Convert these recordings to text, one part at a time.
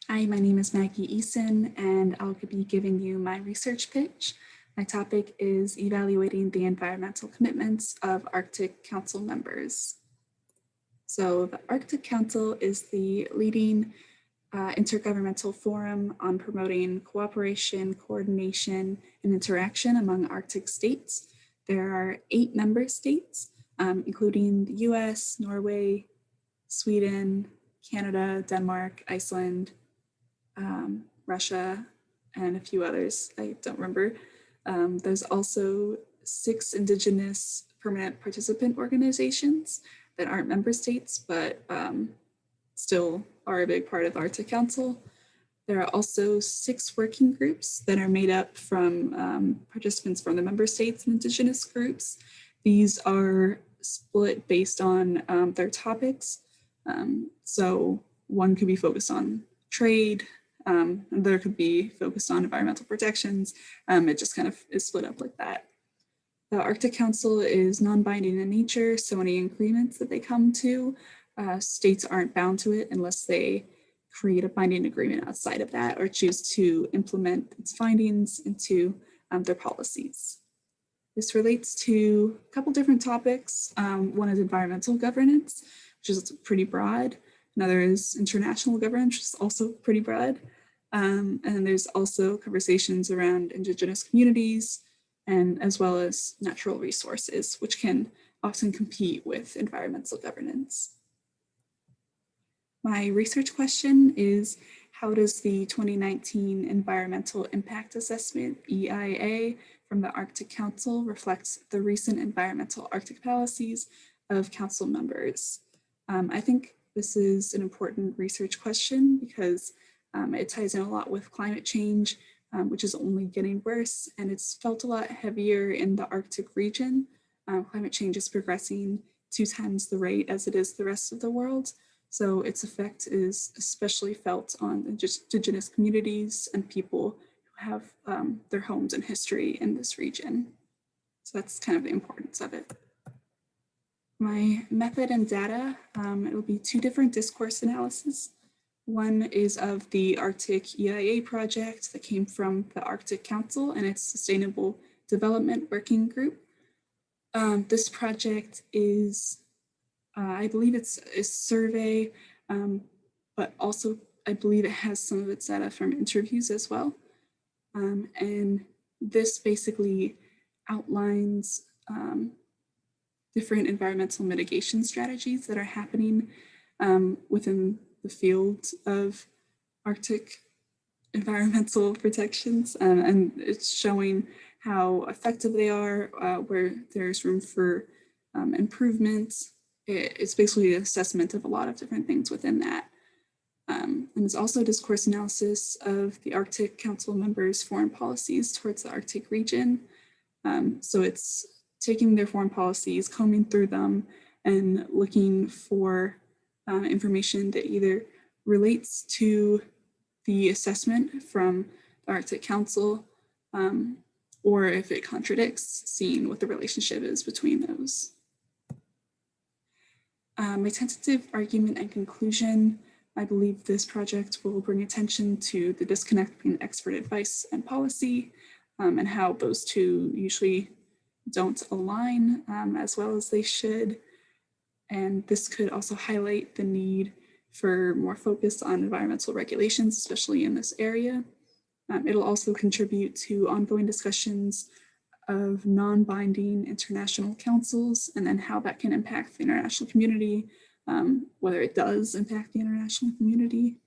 Hi, my name is Maggie Eason, and I'll be giving you my research pitch. My topic is evaluating the environmental commitments of Arctic Council members. So the Arctic Council is the leading intergovernmental forum on promoting cooperation, coordination, and interaction among Arctic states. There are 8 member states, including the US, Norway, Sweden, Canada, Denmark, Iceland, Russia, and a few others I don't remember. There's also 6 Indigenous permanent participant organizations that aren't member states, but still are a big part of the Arctic Council. There are also 6 working groups that are made up from participants from the member states and Indigenous groups. These are split based on their topics. So one could be focused on trade, there could be focused on environmental protections. It just kind of is split up like that. The Arctic Council is non-binding in nature, so any agreements that they come to, states aren't bound to it unless they create a binding agreement outside of that or choose to implement its findings into their policies. This relates to a couple different topics. One is environmental governance, which is pretty broad. Another is international governance, which is also pretty broad. And there's also conversations around Indigenous communities and as well as natural resources, which can often compete with environmental governance. My research question is, how does the 2019 Environmental Impact Assessment, EIA, from the Arctic Council reflect the recent environmental Arctic policies of council members? I think this is an important research question because it ties in a lot with climate change, which is only getting worse, and it's felt a lot heavier in the Arctic region. Climate change is progressing 2 times the rate as it is the rest of the world. So its effect is especially felt on Indigenous communities and people who have their homes and history in this region. So that's kind of the importance of it. My method and data, it will be 2 different discourse analyses. One is of the Arctic EIA project that came from the Arctic Council and its Sustainable Development Working Group. This project is, I believe it's a survey, but also I believe it has some of its data from interviews as well. And this basically outlines different environmental mitigation strategies that are happening within the field of Arctic environmental protections, and it's showing how effective they are, where there's room for improvement. It's basically an assessment of a lot of different things within that. And it's also a discourse analysis of the Arctic Council members' foreign policies towards the Arctic region. So it's taking their foreign policies, combing through them, and looking for information that either relates to the assessment from the Arctic Council, or if it contradicts, seeing what the relationship is between those. My tentative argument and conclusion, I believe this project will bring attention to the disconnect between expert advice and policy, and how those two usually don't align as well as they should. And this could also highlight the need for more focus on environmental regulations, especially in this area. It'll also contribute to ongoing discussions of non-binding international councils and then how that can impact the international community, whether it does impact the international community.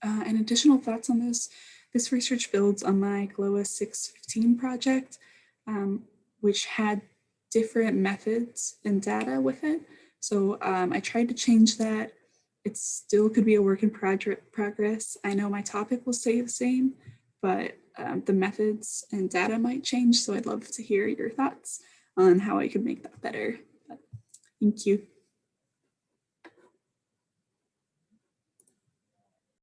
And additional thoughts on this research builds on my GLOA 615 project, which had different methods and data with it. So I tried to change that. It still could be a work in progress. I know my topic will stay the same, but the methods and data might change. So I'd love to hear your thoughts on how I could make that better. But thank you.